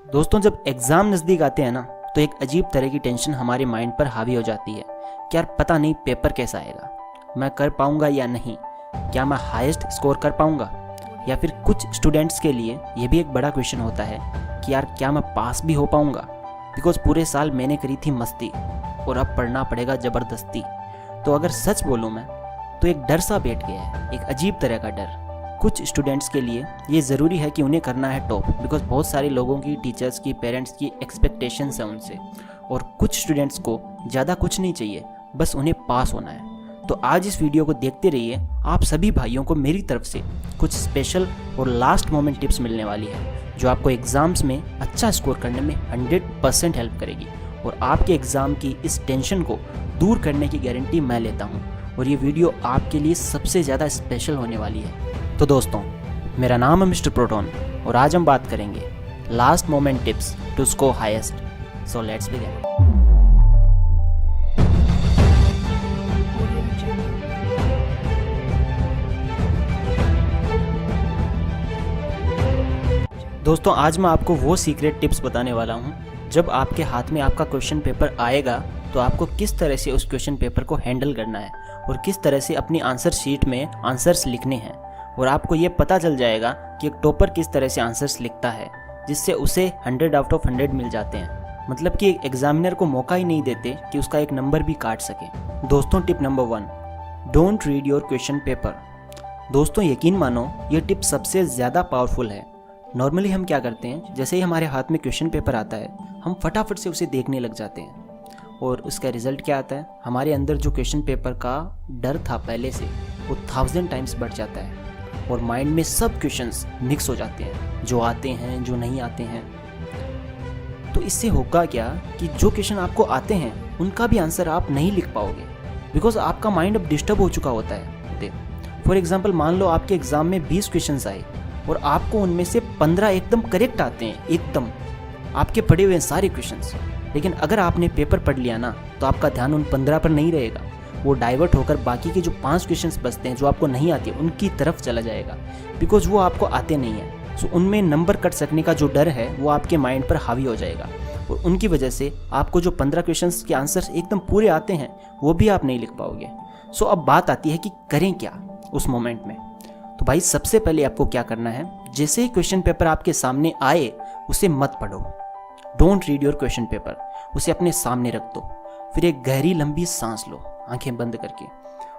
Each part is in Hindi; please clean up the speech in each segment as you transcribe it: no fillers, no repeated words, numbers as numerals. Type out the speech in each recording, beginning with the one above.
दोस्तों, जब एग्ज़ाम नज़दीक आते हैं ना, तो एक अजीब तरह की टेंशन हमारे माइंड पर हावी हो जाती है कि यार पता नहीं पेपर कैसा आएगा, मैं कर पाऊंगा या नहीं, क्या मैं हाईएस्ट स्कोर कर पाऊंगा। या फिर कुछ स्टूडेंट्स के लिए ये भी एक बड़ा क्वेश्चन होता है कि यार क्या मैं पास भी हो पाऊंगा, बिकॉज पूरे साल मैंने करी थी मस्ती और अब पढ़ना पड़ेगा ज़बरदस्ती। तो अगर सच बोलूँ मैं तो एक डर सा बैठ गया है, एक अजीब तरह का डर। कुछ स्टूडेंट्स के लिए ये ज़रूरी है कि उन्हें करना है टॉप, बिकॉज बहुत सारे लोगों की, टीचर्स की, पेरेंट्स की एक्सपेक्टेशंस है उनसे। और कुछ स्टूडेंट्स को ज़्यादा कुछ नहीं चाहिए, बस उन्हें पास होना है। तो आज इस वीडियो को देखते रहिए, आप सभी भाइयों को मेरी तरफ से कुछ स्पेशल और लास्ट मोमेंट टिप्स मिलने वाली है जो आपको एग्ज़ाम्स में अच्छा स्कोर करने में 100% हेल्प करेगी और आपके एग्ज़ाम की इस टेंशन को दूर करने की गारंटी मैं लेता हूँ। और ये वीडियो आपके लिए सबसे ज़्यादा स्पेशल होने वाली है। तो दोस्तों, मेरा नाम है मिस्टर प्रोटोन और आज हम बात करेंगे last moment tips to score highest. So let's begin. दोस्तों, आज मैं आपको वो सीक्रेट टिप्स बताने वाला हूँ, जब आपके हाथ में आपका क्वेश्चन पेपर आएगा तो आपको किस तरह से उस क्वेश्चन पेपर को हैंडल करना है और किस तरह से अपनी आंसर शीट में आंसर्स लिखने हैं। और आपको ये पता चल जाएगा कि एक टॉपर किस तरह से आंसर्स लिखता है, जिससे उसे 100 आउट ऑफ 100 मिल जाते हैं। मतलब कि एग्जामिनर को मौका ही नहीं देते कि उसका एक नंबर भी काट सके। दोस्तों, tip number 1, don't read your question paper. दोस्तों, यकीन मानो ये टिप सबसे ज़्यादा पावरफुल है। नॉर्मली हम क्या करते हैं, जैसे ही हमारे हाथ में क्वेश्चन पेपर आता है हम फटाफट से उसे देखने लग जाते हैं और उसका रिजल्ट क्या आता है, हमारे अंदर जो क्वेश्चन पेपर का डर था पहले से वो 1000 टाइम्स बढ़ जाता है और माइंड में सब क्वेश्चंस मिक्स हो जाते हैं, जो आते हैं, जो नहीं आते हैं। तो इससे होगा क्या कि जो क्वेश्चन आपको आते हैं उनका भी आंसर आप नहीं लिख पाओगे, बिकॉज आपका माइंड अब डिस्टर्ब हो चुका होता है। फॉर एग्जाम्पल, मान लो आपके एग्जाम में 20 क्वेश्चन आए और आपको उनमें से 15 एकदम करेक्ट आते हैं, एकदम आपके पढ़े हुए सारे क्वेश्चंस। लेकिन अगर आपने पेपर पढ़ लिया ना, तो आपका ध्यान उन 15 पर नहीं रहेगा, वो डाइवर्ट होकर बाकी के जो 5 क्वेश्चंस बचते हैं जो आपको नहीं आते उनकी तरफ चला जाएगा, बिकॉज वो आपको आते नहीं हैं। सो उनमें नंबर कट सकने का जो डर है वो आपके माइंड पर हावी हो जाएगा और उनकी वजह से आपको जो 15 क्वेश्चंस के आंसर्स एकदम पूरे आते हैं वो भी आप नहीं लिख पाओगे। सो अब बात आती है कि करें क्या उस मोमेंट में। तो भाई, सबसे पहले आपको क्या करना है, जैसे ही क्वेश्चन पेपर आपके सामने आए उसे मत पढ़ो। Don't read your question paper, उसे अपने सामने रख दो। फिर एक गहरी लंबी सांस लो आंखें बंद करके,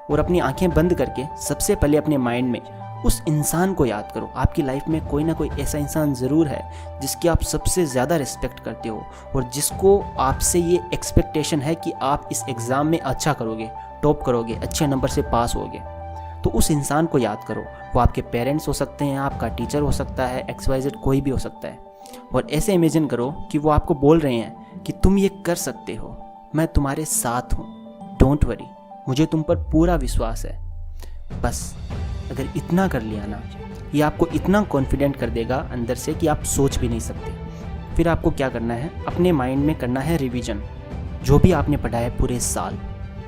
और अपनी आंखें बंद करके सबसे पहले अपने माइंड में उस इंसान को याद करो। आपकी लाइफ में कोई ना कोई ऐसा इंसान ज़रूर है जिसकी आप सबसे ज़्यादा रिस्पेक्ट करते हो और जिसको आपसे ये एक्सपेक्टेशन है कि आप इस एग्ज़ाम में अच्छा करोगे, टॉप करोगे, अच्छे नंबर से पास होगे। तो उस इंसान को याद करो। वो आपके पेरेंट्स हो सकते हैं, आपका टीचर हो सकता है, XYZ कोई भी हो सकता है। और ऐसे इमेजिन करो कि वो आपको बोल रहे हैं कि तुम ये कर सकते हो, मैं तुम्हारे साथ हूँ, डोंट वरी, मुझे तुम पर पूरा विश्वास है। बस अगर इतना कर लिया ना, ये आपको इतना कॉन्फिडेंट कर देगा अंदर से कि आप सोच भी नहीं सकते। फिर आपको क्या करना है, अपने माइंड में करना है रिवीजन। जो भी आपने पढ़ा है पूरे साल,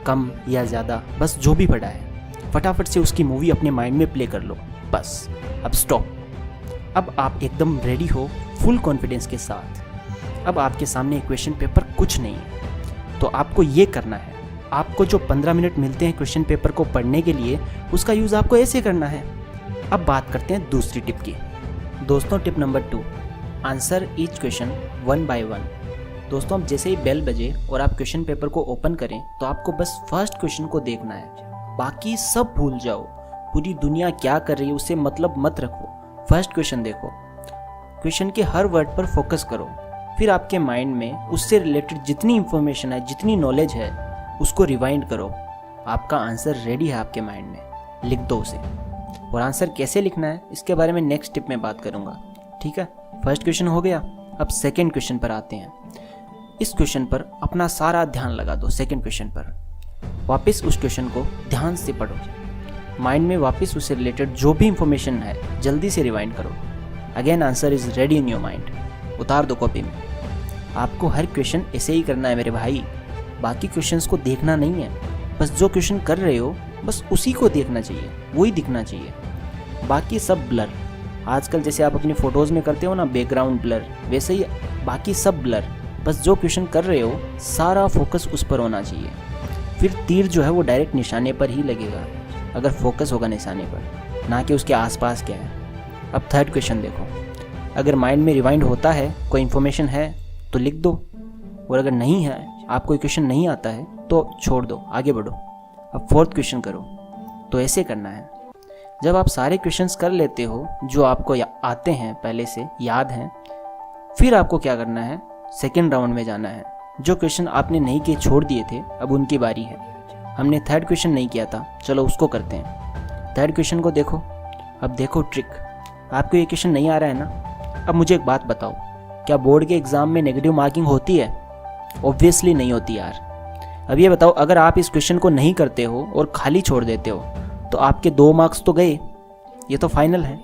कम या ज़्यादा, बस जो भी पढ़ा है फटाफट से उसकी मूवी अपने माइंड में प्ले कर लो। बस अब स्टॉप। अब आप एकदम रेडी हो फुल कॉन्फिडेंस के साथ। अब आपके सामने क्वेश्चन पेपर कुछ नहीं है, तो आपको ये करना है, आपको जो 15 मिनट मिलते हैं क्वेश्चन पेपर को पढ़ने के लिए, उसका यूज़ आपको ऐसे करना है। अब बात करते हैं दूसरी टिप की। दोस्तों, tip number 2, answer each question 1 by 1। दोस्तों, अब जैसे ही बेल बजे और आप क्वेश्चन पेपर को ओपन करें तो आपको बस फर्स्ट क्वेश्चन को देखना है, बाकी सब भूल जाओ। पूरी दुनिया क्या कर रही है उससे मतलब मत रखो, फर्स्ट क्वेश्चन देखो, क्वेश्चन के हर वर्ड पर फोकस करो। फिर आपके माइंड में उससे रिलेटेड जितनी इंफॉर्मेशन है, जितनी नॉलेज है, उसको रिवाइंड करो। आपका आंसर रेडी है आपके माइंड में, लिख दो उसे। और आंसर कैसे लिखना है इसके बारे में नेक्स्ट टिप में बात करूंगा, ठीक है। फर्स्ट क्वेश्चन हो गया, अब सेकंड क्वेश्चन पर आते हैं। इस क्वेश्चन पर अपना सारा ध्यान लगा दो। सेकंड क्वेश्चन पर वापस उस क्वेश्चन को ध्यान से पढ़ो, माइंड में वापस उससे रिलेटेड जो भी इंफॉर्मेशन है जल्दी से रिवाइंड करो। Again answer is ready in your mind, उतार दो कॉपी में। आपको हर क्वेश्चन ऐसे ही करना है मेरे भाई, बाकी क्वेश्चंस को देखना नहीं है। बस जो क्वेश्चन कर रहे हो बस उसी को देखना चाहिए, वही दिखना चाहिए, बाकी सब ब्लर। आजकल जैसे आप अपनी फ़ोटोज़ में करते हो ना बैकग्राउंड ब्लर, वैसे ही बाकी सब ब्लर, बस जो क्वेश्चन कर रहे हो सारा फोकस उस पर होना चाहिए। फिर तीर जो है वो डायरेक्ट निशाने पर ही लगेगा अगर फोकस होगा निशाने पर, ना कि उसके आसपास क्या है। अब थर्ड क्वेश्चन देखो, अगर माइंड में रिवाइंड होता है, कोई इन्फॉर्मेशन है तो लिख दो, और अगर नहीं है, आप कोई क्वेश्चन नहीं आता है तो छोड़ दो, आगे बढ़ो। अब फोर्थ क्वेश्चन करो। तो ऐसे करना है, जब आप सारे क्वेश्चंस कर लेते हो जो आपको आते हैं, पहले से याद हैं, फिर आपको क्या करना है, सेकेंड राउंड में जाना है। जो क्वेश्चन आपने नहीं किए, छोड़ दिए थे, अब उनकी बारी है। हमने थर्ड क्वेश्चन नहीं किया था, चलो उसको करते हैं। थर्ड क्वेश्चन को देखो। अब देखो ट्रिक, आपको ये क्वेश्चन नहीं आ रहा है ना। अब मुझे एक बात बताओ, क्या बोर्ड के एग्ज़ाम में नेगेटिव मार्किंग होती है? ऑब्वियसली नहीं होती यार। अब ये बताओ, अगर आप इस क्वेश्चन को नहीं करते हो और खाली छोड़ देते हो तो आपके 2 मार्क्स तो गए, ये तो फाइनल है।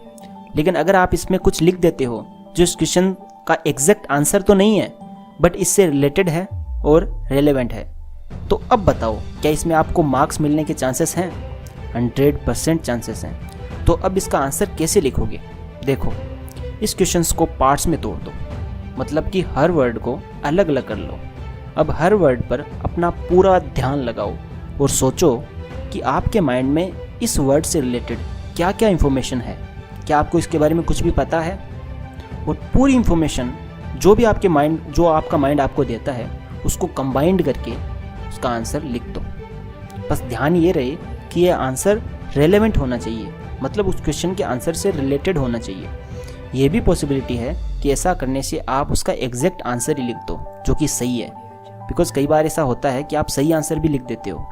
लेकिन अगर आप इसमें कुछ लिख देते हो जो इस क्वेश्चन का एग्जैक्ट आंसर तो नहीं है बट इससे रिलेटेड है और रेलेवेंट है, तो अब बताओ क्या इसमें आपको मार्क्स मिलने के चांसेस हैं? 100% चांसेस हैं। तो अब इसका आंसर कैसे लिखोगे? देखो, इस क्वेश्चंस को पार्ट्स में तोड़ दो, मतलब कि हर वर्ड को अलग अलग कर लो। अब हर वर्ड पर अपना पूरा ध्यान लगाओ और सोचो कि आपके माइंड में इस वर्ड से रिलेटेड क्या क्या इन्फॉर्मेशन है, क्या आपको इसके बारे में कुछ भी पता है? और पूरी इन्फॉर्मेशन जो आपका माइंड आपको देता है उसको कंबाइंड करके उसका आंसर लिख दो। बस ध्यान ये रहे कि ये आंसर रेलेवेंट होना चाहिए, मतलब उस क्वेश्चन के आंसर से रिलेटेड होना चाहिए। ये भी पॉसिबिलिटी है कि ऐसा करने से आप उसका एग्जैक्ट आंसर ही लिख दो जो कि सही है, बिकॉज कई बार ऐसा होता है कि आप सही आंसर भी लिख देते हो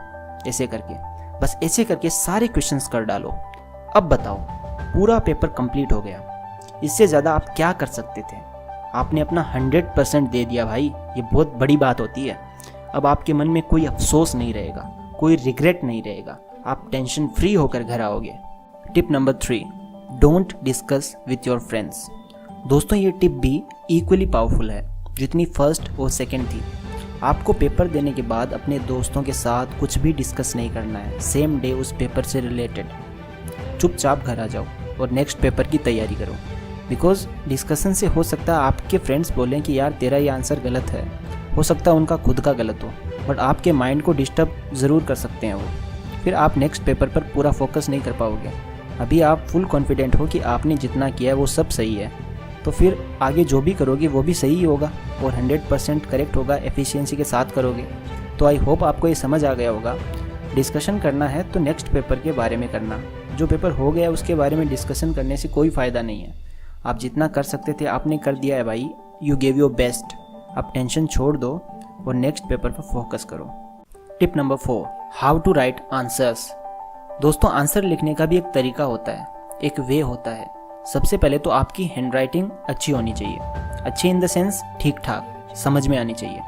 ऐसे करके। बस ऐसे करके सारे क्वेश्चंस कर डालो। अब बताओ, पूरा पेपर कंप्लीट हो गया, इससे ज़्यादा आप क्या कर सकते थे? आपने अपना 100% दे दिया भाई, ये बहुत बड़ी बात होती है। अब आपके मन में कोई अफसोस नहीं रहेगा, कोई रिग्रेट नहीं रहेगा, आप टेंशन फ्री होकर घर आओगे। Tip number 3, don't discuss with your friends. दोस्तों, ये टिप भी इक्वली पावरफुल है जितनी फर्स्ट और सेकंड थी। आपको पेपर देने के बाद अपने दोस्तों के साथ कुछ भी डिस्कस नहीं करना है सेम डे उस पेपर से रिलेटेड। चुपचाप घर आ जाओ और नेक्स्ट पेपर की तैयारी करो, बिकॉज डिस्कशन से हो सकता है आपके फ्रेंड्स बोलें कि यार तेरा ये आंसर गलत है, हो सकता है उनका खुद का गलत हो, बट आपके माइंड को डिस्टर्ब ज़रूर कर सकते हैं वो। फिर आप नेक्स्ट पेपर पर पूरा फोकस नहीं कर पाओगे। अभी आप फुल कॉन्फिडेंट हो कि आपने जितना किया है वो सब सही है, तो फिर आगे जो भी करोगे वो भी सही होगा और 100% करेक्ट होगा, एफिशिएंसी के साथ करोगे। तो आई होप आपको ये समझ आ गया होगा। डिस्कशन करना है तो नेक्स्ट पेपर के बारे में करना, जो पेपर हो गया उसके बारे में डिस्कशन करने से कोई फ़ायदा नहीं है। आप जितना कर सकते थे आपने कर दिया है भाई, यू गेव योर बेस्ट। आप टेंशन छोड़ दो और नेक्स्ट पेपर पर फोकस करो। Tip number 4, how to write answers. दोस्तों, आंसर लिखने का भी एक तरीका होता है, एक वे होता है। सबसे पहले तो आपकी हैंडराइटिंग अच्छी होनी चाहिए, अच्छी इन द सेंस ठीक ठाक, समझ में आनी चाहिए।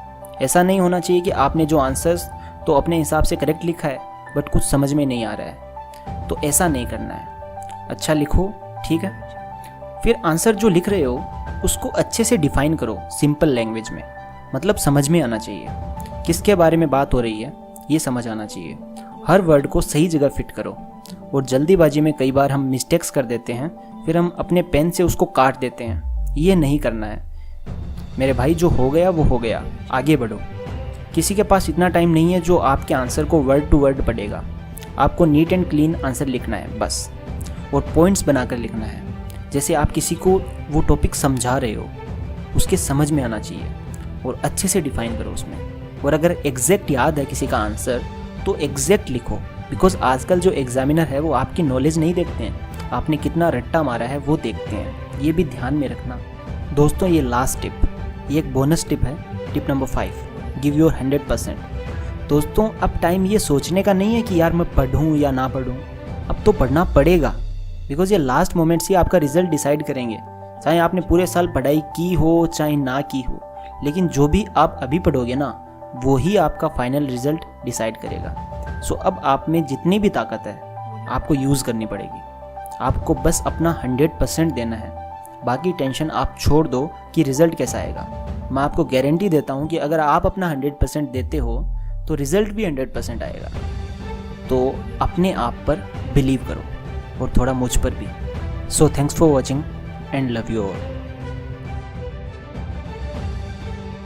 ऐसा नहीं होना चाहिए कि आपने जो आंसर्स तो अपने हिसाब से करेक्ट लिखा है बट कुछ समझ में नहीं आ रहा है, तो ऐसा नहीं करना है। अच्छा लिखो, ठीक है। फिर आंसर जो लिख रहे हो उसको अच्छे से डिफाइन करो सिंपल लैंग्वेज में, मतलब समझ में आना चाहिए किसके बारे में बात हो रही है, ये समझ आना चाहिए। हर वर्ड को सही जगह फिट करो। और जल्दीबाजी में कई बार हम मिस्टेक्स कर देते हैं, फिर हम अपने पेन से उसको काट देते हैं, ये नहीं करना है मेरे भाई। जो हो गया वो हो गया, आगे बढ़ो। किसी के पास इतना टाइम नहीं है जो आपके आंसर को वर्ड टू वर्ड पढ़ेगा। आपको नीट एंड क्लीन आंसर लिखना है बस, और पॉइंट्स बनाकर लिखना है। जैसे आप किसी को वो टॉपिक समझा रहे हो, उसके समझ में आना चाहिए और अच्छे से डिफाइन करो उसमें। और अगर एग्जैक्ट याद है किसी का आंसर तो एग्जैक्ट लिखो, बिकॉज आजकल जो एग्जामिनर है वो आपकी नॉलेज नहीं देखते हैं, आपने कितना रट्टा मारा है वो देखते हैं। ये भी ध्यान में रखना। दोस्तों, ये लास्ट टिप, ये एक बोनस टिप है, टिप नंबर 5, गिव योर 100%। दोस्तों, अब टाइम ये सोचने का नहीं है कि यार मैं पढ़ूँ या ना पढ़ूँ, अब तो पढ़ना पड़ेगा, बिकॉज ये लास्ट मोमेंट्स ही आपका रिजल्ट डिसाइड करेंगे। चाहे आपने पूरे साल पढ़ाई की हो चाहे ना की हो, लेकिन जो भी आप अभी पढ़ोगे ना वो ही आपका फाइनल रिजल्ट डिसाइड करेगा। सो अब आप में जितनी भी ताकत है आपको यूज़ करनी पड़ेगी। आपको बस अपना 100% देना है, बाकी टेंशन आप छोड़ दो कि रिज़ल्ट कैसा आएगा। मैं आपको गारंटी देता हूँ कि अगर आप अपना 100% देते हो तो रिज़ल्ट भी 100% आएगा। तो अपने आप पर बिलीव करो और थोड़ा मुझ पर भी। So thanks for watching. And love you all.